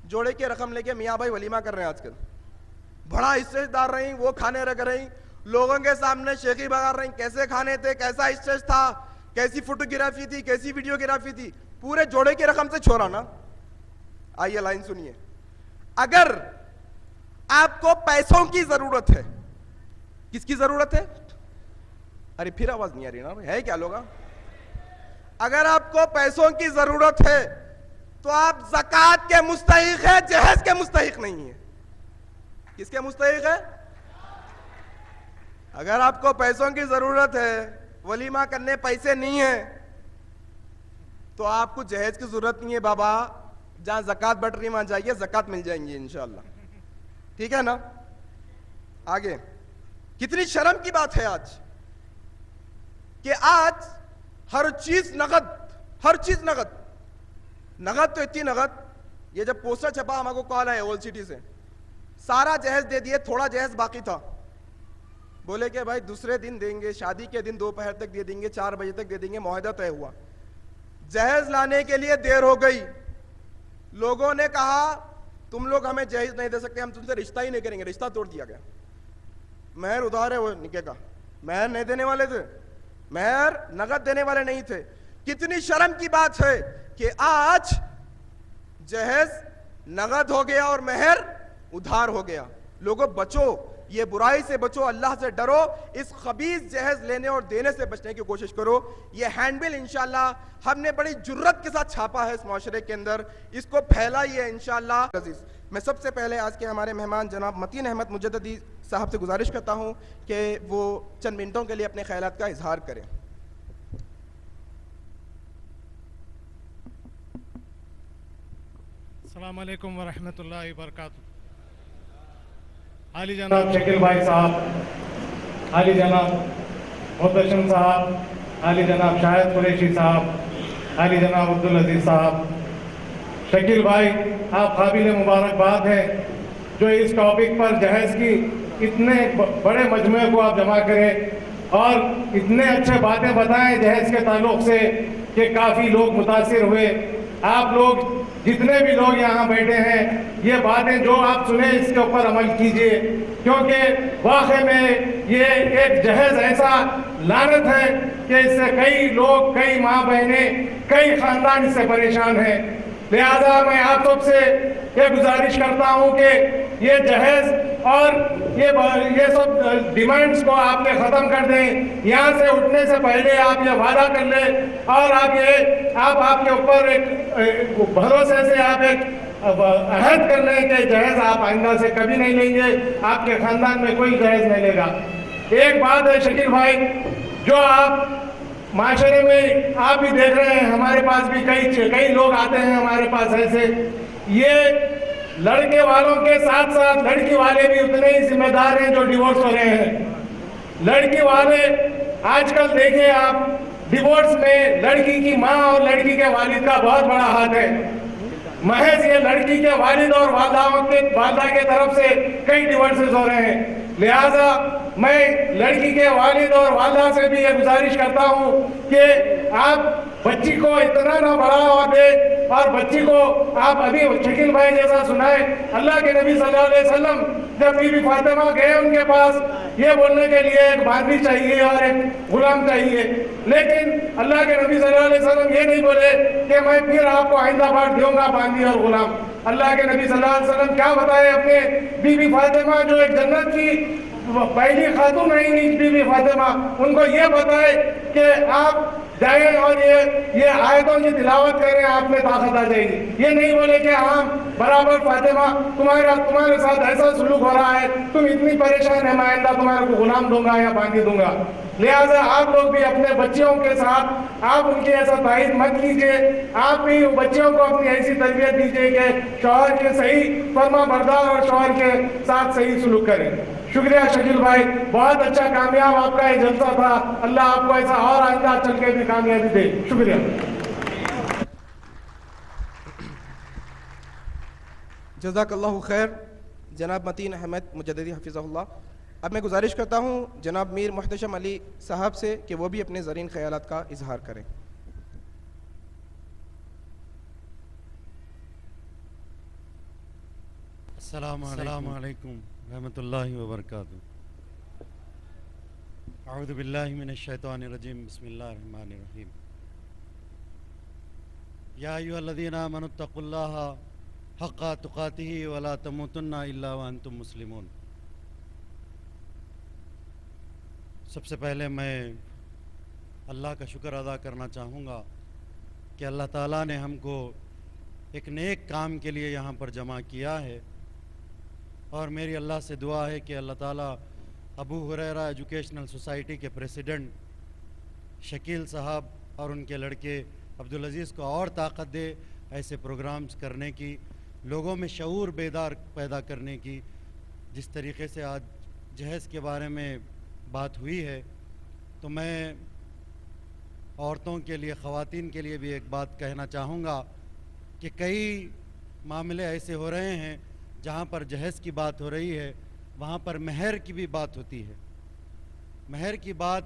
جوڑے کی رقم لے کے میاں بھائی ولیمہ کر رہے ہیں آج کل, بڑا اسٹیج دار رہی, وہ کھانے رکھ رہی, لوگوں کے سامنے شیخی بگار رہی, کیسے کھانے تھے, کیسا اسٹیج تھا, کیسی فوٹوگرافی تھی, کیسی ویڈیوگرافی تھی, پورے جوڑے کی رقم سے چھوڑا نا. آئیے لائن سنیے. اگر آپ کو پیسوں کی ضرورت ہے, کس کی ضرورت ہے؟ ارے پھر آواز نہیں آ رہی نا, ہے کیا لوگا؟ اگر آپ کو پیسوں کی ضرورت ہے تو آپ زکوٰۃ کے مستحق ہے, جہیز کے مستحق نہیں ہے. کس کے مستحق ہے؟ اگر آپ کو پیسوں کی ضرورت ہے, ولیمہ کرنے پیسے نہیں ہیں, تو آپ کو جہیز کی ضرورت نہیں ہے بابا. جہاں زکوٰۃ بٹ رہی وہاں جائیے, زکوٰۃ مل جائیں گی انشاءاللہ. ٹھیک ہے نا؟ آگے کتنی شرم کی بات ہے آج کہ آج ہر چیز نقد, ہر چیز نقد. نقد تو اتنی نقد, یہ جب پوسٹر چھپا ہمارے کو کال آیا اول سٹی سے, سارا جہیز دے دیے, تھوڑا جہیز باقی تھا. بولے کہ بھائی دوسرے دن دیں گے, شادی کے دن دوپہر تک دے دیں گے, 4 بجے تک دے دیں گے, معاہدہ طے ہوا. جہیز لانے کے لیے دیر ہو گئی. لوگوں نے کہا تم لوگ ہمیں جہیز نہیں دے سکتے, ہم تم سے رشتہ ہی نہیں کریں گے. رشتہ توڑ دیا گیا. مہر ادھار ہے, وہ نکاح کا مہر نہیں دینے والے تھے, مہر نقد دینے والے نہیں تھے. کتنی شرم کی بات ہے کہ آج جہیز نقد ہو گیا اور مہر ادھار ہو گیا. لوگوں بچو, یہ برائی سے بچو, اللہ سے ڈرو, اس خبیث جہیز لینے اور دینے سے بچنے کی کوشش کرو. یہ ہینڈ بل انشاءاللہ ہم نے بڑی جرت کے ساتھ چھاپا ہے اس معاشرے کے اندر, اس کو پھیلائیے انشاءاللہ. میں سب سے پہلے آج کے ہمارے مہمان جناب متین احمد مجددی صاحب سے گزارش کرتا ہوں کہ وہ چند منٹوں کے لیے اپنے خیالات کا اظہار کریں. السلام علیکم ورحمۃ اللہ وبرکاتہ. عالی جناب شکیل بھائی صاحب, عالی جناب محتشم صاحب, عالی جناب شاہد قریشی صاحب, عالی جناب عبدالعزیز صاحب. شکیل بھائی آپ قابل مبارکباد ہیں جو اس ٹاپک پر جہیز کی اتنے بڑے مجموعے کو آپ جمع کریں اور اتنے اچھے باتیں بتائیں جہیز کے تعلق سے کہ کافی لوگ متاثر ہوئے. آپ لوگ جتنے بھی لوگ یہاں بیٹھے ہیں, یہ باتیں جو آپ سنیں اس کے اوپر عمل کیجئے, کیونکہ واقعے میں یہ ایک جہیز ایسا لعنت ہے کہ اس سے کئی لوگ، کئی ماں بہنیں، کئی خاندان اس سے پریشان ہیں۔ لہذا میں آپ سب سے یہ گزارش کرتا ہوں کہ یہ جہیز اور یہ سب ڈیمانڈز کو آپ نے ختم کر دیں۔ یہاں سے اٹھنے سے پہلے آپ یہ وعدہ کر لیں اور آپ کے اوپر ایک بھروسے سے آپ ایک عہد کر لیں کہ جہیز آپ آئندہ سے کبھی نہیں لیں گے، آپ کے خاندان میں کوئی جہیز نہیں لے گا۔ ایک بات ہے شکیل بھائی، جو آپ معاشرے میں آپ بھی دیکھ رہے ہیں، ہمارے پاس بھی کئی لوگ آتے ہیں ہمارے پاس ایسے، یہ لڑکے والوں کے ساتھ ساتھ لڑکی والے بھی اتنے ہی ذمہ دار ہیں جو ڈیورس ہو رہے ہیں۔ لڑکی والے آج کل دیکھیں آپ، ڈیورس میں لڑکی کی ماں اور لڑکی کے والد کا بہت بڑا ہاتھ ہے۔ محض یہ لڑکی کے والد اور والدہ کے طرف سے کئی ڈیورسز ہو رہے ہیں۔ لہذا میں لڑکی کے والد اور والدہ سے بھی یہ گزارش کرتا ہوں کہ آپ بچی کو اتنا نہ بڑھاوا دے، اور بچی کو آپ ابھی شکیل بھائی جیسا سنائے، اللہ کے نبی صلی اللہ علیہ وسلم جب بی بی فاطمہ گئے ان کے پاس یہ بولنے کے لیے ایک باندھی چاہیے اور ایک غلام چاہیے، لیکن اللہ کے نبی صلی اللہ علیہ وسلم یہ نہیں بولے کہ میں پھر آپ کو آئندہ بار دوں گا باندھی اور غلام۔ اللہ کے نبی صلی اللہ علیہ وسلم کیا بتائے اپنے بی بی فاطمہ جو ایک جنت کی پہلی خاتون رہی بی بی فاطمہ، ان کو یہ بتائے کہ آپ جائیں اور یہ آیتوں کی تلاوت کریں، آپ میں طاقت آ جائے گی۔ یہ نہیں بولے کہ ہاں برابر فاطمہ تمہارے ساتھ ایسا سلوک ہو رہا ہے، تم اتنی پریشان ہے، میں آئندہ تمہارے کو غلام دوں گا یا باندھی دوں گا۔ لہٰذا آپ لوگ بھی اپنے بچیوں کے ساتھ آپ ان کی ایسا تائید مت کیجیے، آپ بھی بچیوں کو اپنی ایسی تربیت دیجیے کہ شوہر کے صحیح فرما بردار اور شوہر کے ساتھ صحیح سلوک کریں۔ شکریہ شکیل بھائی، بہت اچھا کامیاب آپ کا یہ جلسہ تھا، اللہ آپ کو ایسا اور آئندہ چل کے بھی کامیابی دے۔ شکریہ۔ جزاک اللہ خیر جناب متین احمد مجددی حفظہ اللہ۔ اب میں گزارش کرتا ہوں جناب میر محتشم علی صاحب سے کہ وہ بھی اپنے زرین خیالات کا اظہار کریں۔ السلام علیکم رحمۃ اللہ وبرکاتہ۔ اعوذ باللہ من الشیطان الرجیم، بسم اللہ الرحمن الرحیم۔ یا ایھا الذین آمنوا اتقوا اللہ حق تقاتہ ولا تموتن الا وانتم مسلمون۔ سب سے پہلے میں اللہ کا شکر ادا کرنا چاہوں گا کہ اللہ تعالیٰ نے ہم کو ایک نیک کام کے لیے یہاں پر جمع کیا ہے، اور میری اللہ سے دعا ہے کہ اللہ تعالیٰ ابو ہریرہ ایجوکیشنل سوسائٹی کے پریزیڈنٹ شکیل صاحب اور ان کے لڑکے عبدالعزیز کو اور طاقت دے ایسے پروگرامز کرنے کی، لوگوں میں شعور بیدار پیدا کرنے کی۔ جس طریقے سے آج جہیز کے بارے میں بات ہوئی ہے، تو میں عورتوں کے لیے، خواتین کے لیے بھی ایک بات کہنا چاہوں گا کہ کئی معاملے ایسے ہو رہے ہیں جہاں پر جہیز کی بات ہو رہی ہے، وہاں پر مہر کی بھی بات ہوتی ہے۔ مہر کی بات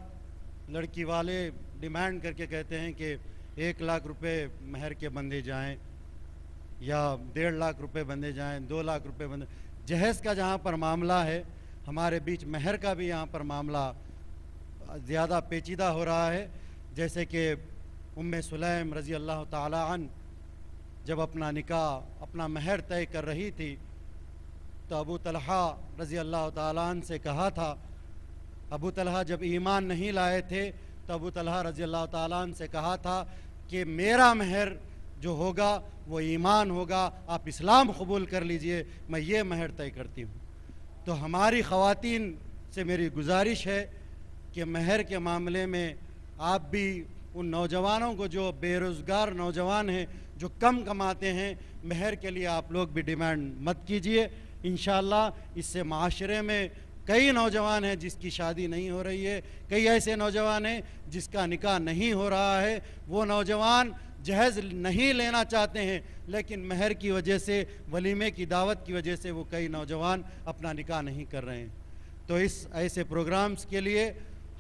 لڑکی والے ڈیمانڈ کر کے کہتے ہیں کہ 1 لاکھ روپے مہر کے بندے جائیں، یا 1.5 لاکھ روپے بندے جائیں، 2 لاکھ روپے بندے۔ جہیز کا جہاں پر معاملہ ہے، ہمارے بیچ مہر کا بھی یہاں پر معاملہ زیادہ پیچیدہ ہو رہا ہے۔ جیسے کہ ام سلیم رضی اللہ تعالی عنہ جب اپنا نکاح، اپنا مہر طے کر رہی تھی، تو ابو طلحہ رضی اللہ تعالیٰ عنہ سے کہا تھا، ابو طلحہ جب ایمان نہیں لائے تھے تو ابو طلحہ رضی اللہ تعالیٰ عنہ سے کہا تھا کہ میرا مہر جو ہوگا وہ ایمان ہوگا، آپ اسلام قبول کر لیجئے، میں یہ مہر طے کرتی ہوں۔ تو ہماری خواتین سے میری گزارش ہے کہ مہر کے معاملے میں آپ بھی ان نوجوانوں کو جو بے روزگار نوجوان ہیں، جو کم کماتے ہیں، مہر کے لیے آپ لوگ بھی ڈیمانڈ مت کیجئے۔ انشاءاللہ اس سے معاشرے میں کئی نوجوان ہیں جس کی شادی نہیں ہو رہی ہے، کئی ایسے نوجوان ہیں جس کا نکاح نہیں ہو رہا ہے۔ وہ نوجوان جہیز نہیں لینا چاہتے ہیں، لیکن مہر کی وجہ سے، ولیمے کی دعوت کی وجہ سے وہ کئی نوجوان اپنا نکاح نہیں کر رہے ہیں۔ تو اس ایسے پروگرامز کے لیے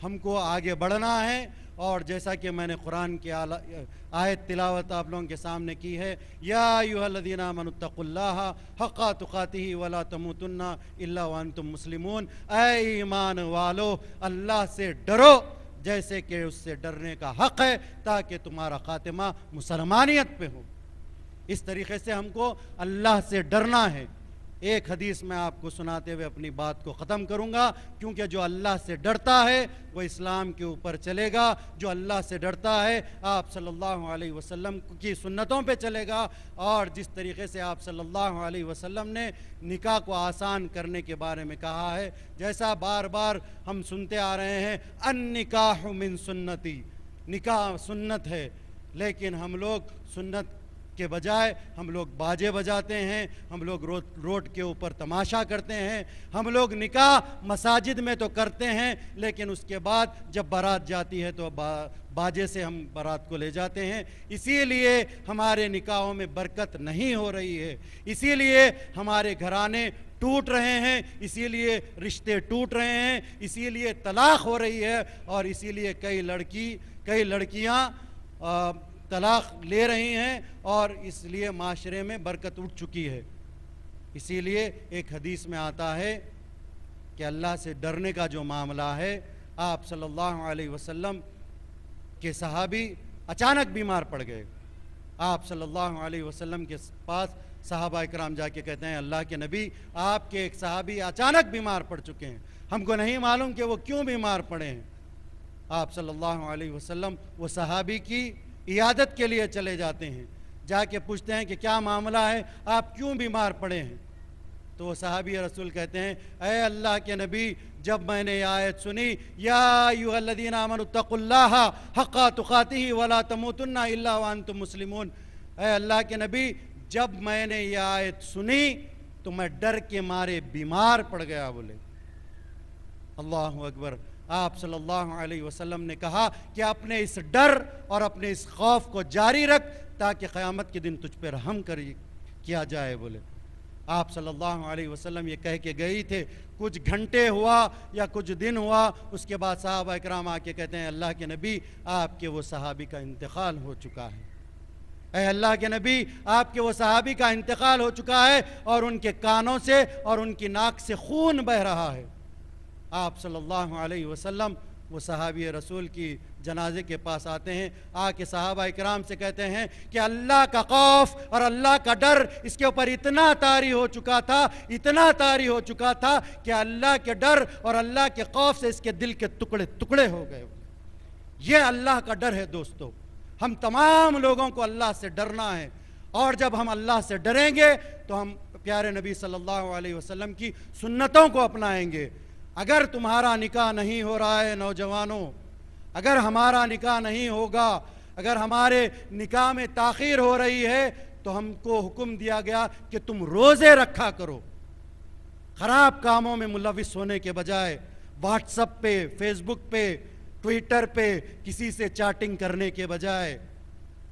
ہم کو آگے بڑھنا ہے اور جیسا کہ میں نے قرآن کی آیت تلاوت آپ لوگوں کے سامنے کی ہے، یا ایھا الذین آمنوا اتقوا اللہ حق تقاتہ ولا تموتن الا وانتم مسلمون، اے ایمان والو اللہ سے ڈرو جیسے کہ اس سے ڈرنے کا حق ہے، تاکہ تمہارا خاتمہ مسلمانیت پہ ہو۔ اس طریقے سے ہم کو اللہ سے ڈرنا ہے۔ ایک حدیث میں آپ کو سناتے ہوئے اپنی بات کو ختم کروں گا، کیونکہ جو اللہ سے ڈرتا ہے وہ اسلام کے اوپر چلے گا، جو اللہ سے ڈرتا ہے آپ صلی اللہ علیہ وسلم کی سنتوں پہ چلے گا، اور جس طریقے سے آپ صلی اللہ علیہ وسلم نے نکاح کو آسان کرنے کے بارے میں کہا ہے، جیسا بار بار ہم سنتے آ رہے ہیں النکاح من سنتی، نکاح سنت ہے، لیکن ہم لوگ سنت کے بجائے ہم لوگ باجے بجاتے ہیں، ہم لوگ روڈ کے اوپر تماشا کرتے ہیں، ہم لوگ نکاح مساجد میں تو کرتے ہیں، لیکن اس کے بعد جب بارات جاتی ہے تو باجے سے ہم بارات کو لے جاتے ہیں۔ اسی لیے ہمارے نکاحوں میں برکت نہیں ہو رہی ہے، اسی لیے ہمارے گھرانے ٹوٹ رہے ہیں، اسی لیے رشتے ٹوٹ رہے ہیں، اسی لیے طلاق ہو رہی ہے، اور اسی لیے کئی لڑکیاں طلاق لے رہی ہیں، اور اس لیے معاشرے میں برکت اٹھ چکی ہے۔ اسی لیے ایک حدیث میں آتا ہے کہ اللہ سے ڈرنے کا جو معاملہ ہے، آپ صلی اللہ علیہ وسلم کے صحابی اچانک بیمار پڑ گئے، آپ صلی اللہ علیہ وسلم کے پاس صحابہ اکرام جا کے کہتے ہیں اللہ کے نبی آپ کے ایک صحابی اچانک بیمار پڑ چکے ہیں، ہم کو نہیں معلوم کہ وہ کیوں بیمار پڑے ہیں۔ آپ صلی اللہ علیہ وسلم وہ صحابی کی عیادت کے لیے چلے جاتے ہیں، جا کے پوچھتے ہیں کہ کیا معاملہ ہے، آپ کیوں بیمار پڑے ہیں؟ تو وہ صحابی رسول کہتے ہیں اے اللہ کے نبی جب میں نے یہ آیت سنی یا ایھا الذین آمنوا اتقوا اللہ حق تقاتہ ولا تموتن الا وانتم مسلمون، اے اللہ کے نبی جب میں نے یہ آیت سنی تو میں ڈر کے مارے بیمار پڑ گیا۔ بولے اللہ اکبر۔ آپ صلی اللہ علیہ وسلم نے کہا کہ اپنے اس ڈر اور اپنے اس خوف کو جاری رکھ تاکہ قیامت کے دن تجھ پہ رحم کیا جائے۔ بولے آپ صلی اللہ علیہ وسلم یہ کہہ کے گئی تھے، کچھ گھنٹے ہوا یا کچھ دن ہوا، اس کے بعد صحابہ اکرام آ کے کہتے ہیں اللہ کے نبی آپ کے وہ صحابی کا انتقال ہو چکا ہے، اے اللہ کے نبی آپ کے وہ صحابی کا انتقال ہو چکا ہے، اور ان کے کانوں سے اور ان کی ناک سے خون بہہ رہا ہے۔ آپ صلی اللہ علیہ وسلم وہ صحابی رسول کی جنازے کے پاس آتے ہیں، آ کے صحابہ اکرام سے کہتے ہیں کہ اللہ کا خوف اور اللہ کا ڈر اس کے اوپر اتنا طاری ہو چکا تھا کہ اللہ کے ڈر اور اللہ کے خوف سے اس کے دل کے ٹکڑے ٹکڑے ہو گئے۔ یہ اللہ کا ڈر ہے دوستو، ہم تمام لوگوں کو اللہ سے ڈرنا ہے، اور جب ہم اللہ سے ڈریں گے تو ہم پیارے نبی صلی اللہ علیہ وسلم کی سنتوں کو اپنائیں گے۔ اگر تمہارا نکاح نہیں ہو رہا ہے نوجوانوں، اگر ہمارا نکاح نہیں ہوگا، اگر ہمارے نکاح میں تاخیر ہو رہی ہے تو ہم کو حکم دیا گیا کہ تم روزے رکھا کرو، خراب کاموں میں ملوث ہونے کے بجائے، واٹس ایپ پہ، فیس بک پہ، ٹویٹر پہ کسی سے چیٹنگ کرنے کے بجائے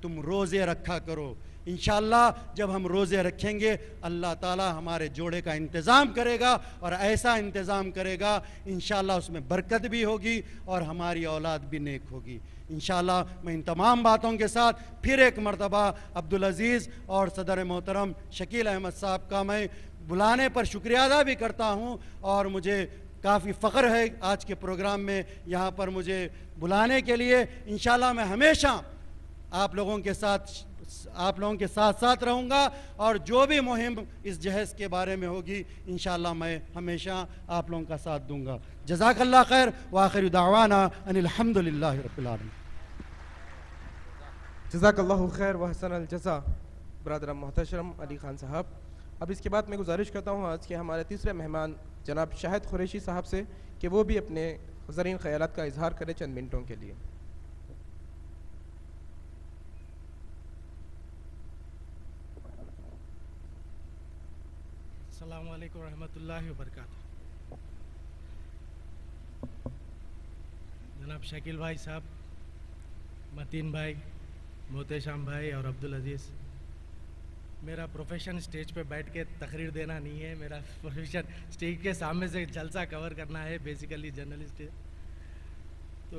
تم روزے رکھا کرو۔ انشاءاللہ جب ہم روزے رکھیں گے اللہ تعالی ہمارے جوڑے کا انتظام کرے گا، اور ایسا انتظام کرے گا انشاءاللہ اس میں برکت بھی ہوگی اور ہماری اولاد بھی نیک ہوگی انشاءاللہ۔ میں ان تمام باتوں کے ساتھ پھر ایک مرتبہ عبدالعزیز اور صدر محترم شکیل احمد صاحب کا میں بلانے پر شکریہ ادا بھی کرتا ہوں، اور مجھے کافی فخر ہے آج کے پروگرام میں یہاں پر مجھے بلانے کے لیے۔ انشاءاللہ میں ہمیشہ آپ لوگوں کے ساتھ رہوں گا، اور جو بھی مہم اس جہیز کے بارے میں ہوگی انشاءاللہ میں ہمیشہ آپ لوگوں کا ساتھ دوں گا۔ جزاک اللہ خیر، وآخر دعوانا ان الحمدللہ رب العالمین۔ جزاک اللہ خیر و حسن الجزا برادر محتشم علی خان صاحب۔ اب اس کے بعد میں گزارش کرتا ہوں آج کے ہمارے تیسرے مہمان جناب شاہد قریشی صاحب سے کہ وہ بھی اپنے زرین خیالات کا اظہار کریں چند منٹوں کے لیے۔ السلام علیکم ورحمۃ اللہ وبرکاتہ۔ جناب شکیل بھائی صاحب، متین بھائی، محتشم بھائی اور عبدالعزیز، میرا پروفیشن اسٹیج پہ بیٹھ کے تقریر دینا نہیں ہے، میرا پروفیشن اسٹیج کے سامنے سے جلسہ کور کرنا ہے، بیسیکلی جرنلسٹ ہے۔ تو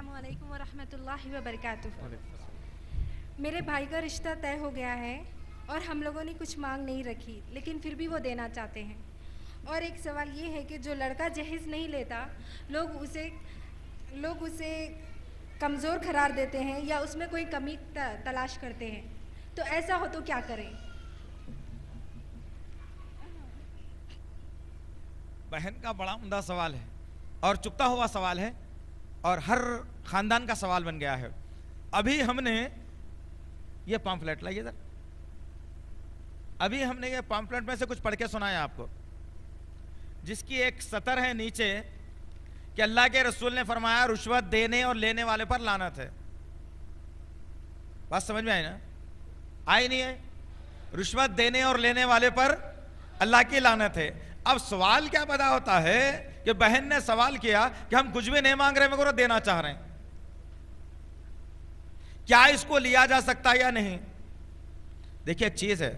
السلام علیکم ورحمۃ اللہ وبرکاتہ. میرے بھائی کا رشتہ طے ہو گیا ہے اور ہم لوگوں نے کچھ مانگ نہیں رکھی, لیکن پھر بھی وہ دینا چاہتے ہیں. اور ایک سوال یہ ہے کہ جو لڑکا جہیز نہیں لیتا, لوگ اسے کمزور قرار دیتے ہیں یا اس میں کوئی کمی تلاش کرتے ہیں, تو ایسا ہو تو کیا کریں؟ بہن کا بڑا عمدہ سوال ہے اور چپتا ہوا سوال ہے اور ہر خاندان کا سوال بن گیا ہے. ابھی ہم نے یہ پامفلیٹ لائیے ذرا, ابھی ہم نے یہ پامفلیٹ میں سے کچھ پڑھ کے سنایا آپ کو, جس کی ایک سطر ہے نیچے کہ اللہ کے رسول نے فرمایا رشوت دینے اور لینے والے پر لعنت ہے. بات سمجھ میں آئی نا؟ آئی نہیں ہے؟ رشوت دینے اور لینے والے پر اللہ کی لعنت ہے. اب سوال کیا پیدا ہوتا ہے کہ بہن نے سوال کیا کہ ہم کچھ بھی نہیں مانگ رہے مگر دینا چاہ رہے ہیں, کیا اس کو لیا جا سکتا ہے یا نہیں؟ دیکھیے ایک چیز ہے,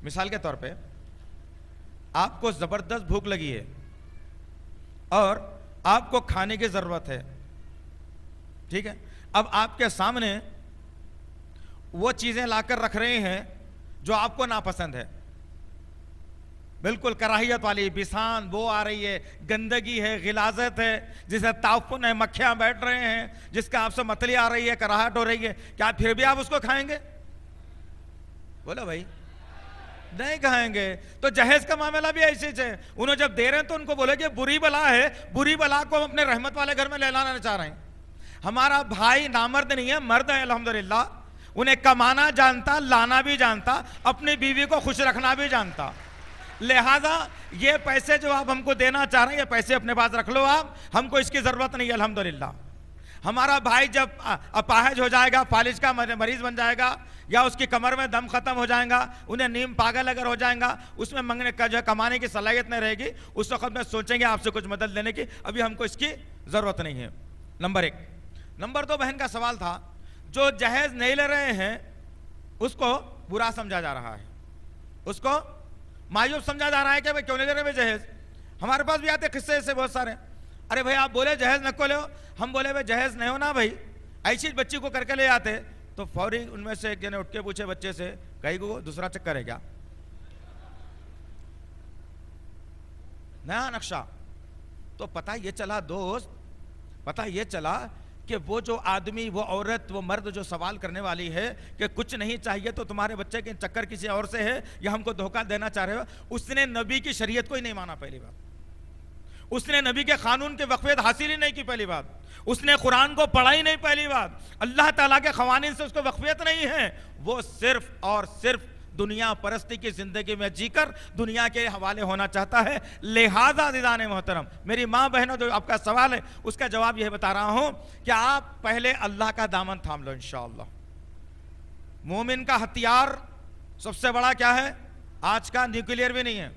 مثال کے طور پہ آپ کو زبردست بھوک لگی ہے اور آپ کو کھانے کی ضرورت ہے, ٹھیک ہے, اب آپ کے سامنے وہ چیزیں لا کر رکھ رہے ہیں جو آپ کو ناپسند ہے, بالکل کراہیت والی, بسان بو آ رہی ہے, گندگی ہے, غلاظت ہے, جسے تعفن ہے, مکھیاں بیٹھ رہے ہیں, جس کا آپ سے متلی آ رہی ہے, کراہٹ ہو رہی ہے, کیا پھر بھی آپ اس کو کھائیں گے؟ بولو بھائی, نہیں کھائیں گے. تو جہیز کا معاملہ بھی ایسے ہے, انہوں جب دے رہے ہیں تو ان کو بولے کہ بری بلا ہے, بری بلا کو ہم اپنے رحمت والے گھر میں لے لانا چاہ رہے ہیں. ہمارا بھائی نامرد نہیں ہے, مرد ہے الحمدللہ, انہیں کمانا جانتا, لانا بھی جانتا, اپنی بیوی کو خوش رکھنا بھی جانتا. لہذا یہ پیسے جو آپ ہم کو دینا چاہ رہے ہیں, یہ پیسے اپنے پاس رکھ لو آپ, ہم کو اس کی ضرورت نہیں ہے الحمدللہ. ہمارا بھائی جب اپاہج ہو جائے گا, فالج کا مریض بن جائے گا, یا اس کی کمر میں دم ختم ہو جائے گا, انہیں نیم پاگل اگر ہو جائیں گا, اس میں منگنے کا جو کمانے کی صلاحیت نہیں رہے گی, اس وقت میں سوچیں گے آپ سے کچھ مدد لینے کی, ابھی ہم کو اس کی ضرورت نہیں ہے. نمبر 1. نمبر 2, بہن کا سوال تھا جو جہیز نہیں لے رہے ہیں اس کو برا سمجھا جا رہا ہے, اس کو معیوب سمجھا جا رہا ہے کہ بھائی کیوں نہیں لے رہے جہیز. ہمارے پاس بھی آتے قصے ایسے بہت سارے, ارے بھائی آپ بولے جہیز نہ کو لے, ہم بولے بھائی جہیز نہیں ہونا بھائی, ایسی بچی کو کر کے لے آتے, تو فوری ان میں سے ایک جنے اٹھ کے پوچھے بچے سے, کہیں کو دوسرا چکر ہے کیا, نیا نقشہ. تو پتہ یہ چلا دوست, پتہ یہ چلا کہ وہ جو آدمی, وہ عورت, وہ مرد جو سوال کرنے والی ہے کہ کچھ نہیں چاہیے تو تمہارے بچے کے چکر کسی اور سے ہے یا ہم کو دھوکہ دینا چاہ رہے ہو, اس نے نبی کی شریعت کو ہی نہیں مانا. پہلی بات, اس نے نبی کے قانون کے وقفیت حاصل ہی نہیں کی. پہلی بات, اس نے قرآن کو پڑھا ہی نہیں. پہلی بات, اللہ تعالیٰ کے قوانین سے اس کو وقفیت نہیں ہے. وہ صرف اور صرف دنیا پرستی کی زندگی میں جی کر دنیا کے حوالے ہونا چاہتا ہے. لہذا عزیزان محترم, میری ماں بہنوں, جو آپ کا سوال ہے اس کا جواب یہ بتا رہا ہوں کہ آپ پہلے اللہ کا دامن تھام لو انشاءاللہ. مومن کا ہتھیار سب سے بڑا کیا ہے؟ آج کا نیوکلیئر بھی نہیں ہے,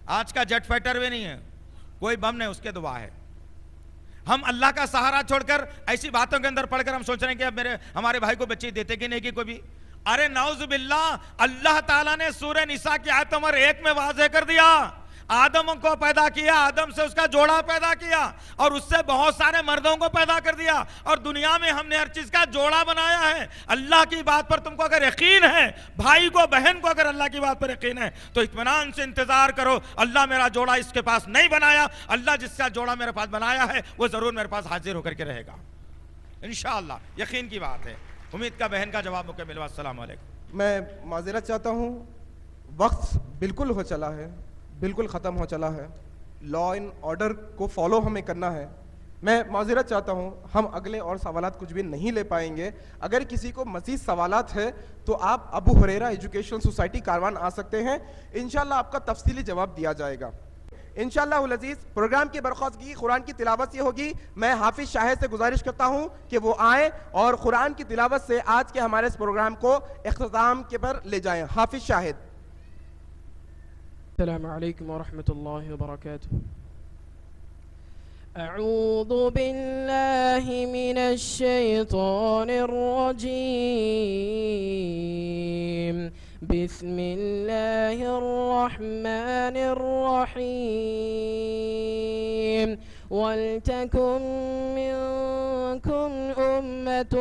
آج کا جیٹ فائٹر بھی نہیں ہے, کوئی بم نہیں, اس کے دعا ہے. ہم اللہ کا سہارا چھوڑ کر ایسی باتوں کے اندر پڑھ کر ہم سوچ رہے ہیں کہ ہمارے بھائی کو بچی دیتے کہ نہیں کی کوئی بھی. ارے نعوذ باللہ, اللہ تعالیٰ نے سورہ نساء کی آیت نمبر 1 میں واضح کر دیا, آدم کو پیدا کیا, آدم سے اس کا جوڑا پیدا کیا اور اس سے بہت سارے مردوں کو پیدا کر دیا, اور دنیا میں ہم نے ہر چیز کا جوڑا بنایا ہے. اللہ کی بات پر تم کو اگر یقین ہے, بھائی کو, بہن کو اگر اللہ کی بات پر یقین ہے, تو اطمینان سے انتظار کرو. اللہ میرا جوڑا اس کے پاس نہیں بنایا, اللہ جس کا جوڑا میرے پاس بنایا ہے وہ ضرور میرے پاس حاضر ہو کر کے رہے گا انشاءاللہ. یقین کی بات ہے. امید کا بہن کا جواب مکمل ہوا. السلام علیکم. میں معذرت چاہتا ہوں, وقت بالکل ہو چلا ہے, بالکل ختم ہو چلا ہے. لا اینڈ آرڈر کو فالو ہمیں کرنا ہے. میں معذرت چاہتا ہوں, ہم اگلے اور سوالات کچھ بھی نہیں لے پائیں گے. اگر کسی کو مزید سوالات ہے تو آپ ابو ہریرہ ایجوکیشن سوسائٹی کاروان آ سکتے ہیں, انشاءاللہ آپ کا تفصیلی جواب دیا جائے گا انشاءاللہ العزیز. پروگرام کی برخواستگی قرآن کی تلاوت سے ہوگی. میں حافظ شاہد سے گزارش کرتا ہوں کہ وہ آئیں اور قرآن کی تلاوت سے آج کے ہمارے اس پروگرام کو اختتام کے پر لے جائیں. حافظ شاہد. السلام علیکم ورحمۃ اللہ وبرکاتہ. اعوذ باللہ من الشیطان الرجیم. بسم اللہ الرحمن الرحیم. وَلْتَكُن مِّنكُمْ منكم أمة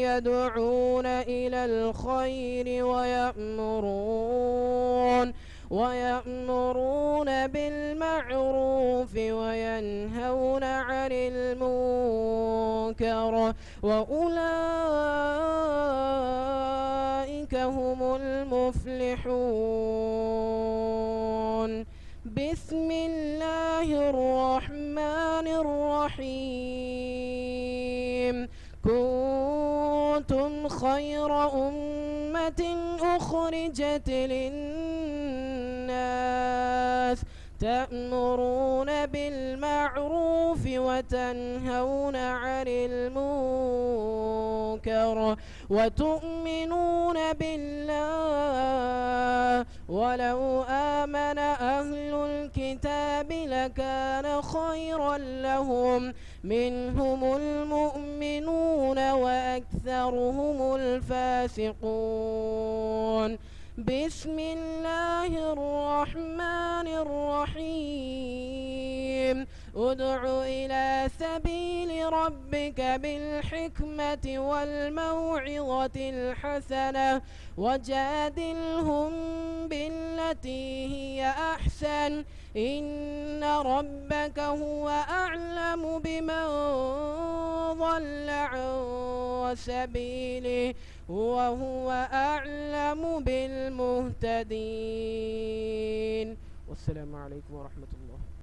يدعون إلى الخير ويأمرون بالمعروف وينهون عن المنكر وأولئك هم المفلحون. بسم الله الرحمن الرحيم. كنتم خير أمة أخرجت للناس تأمرون بالمعروف وتنهون عن المنكر وتؤمنون بالله ولو آمن أهل الكتاب لكان خيرا لهم منهم المؤمنون وأكثرهم الفاسقون. بسم الله الرحمن الرحيم. ادع إلى سبيل ربك بالحكمة والموعظة الحسنة وجادلهم بالتي هي أحسن إن ربك هو أعلم بمن ضل عن سبيله وهو أعلم بالمهتدين. والسلام عليكم ورحمة الله.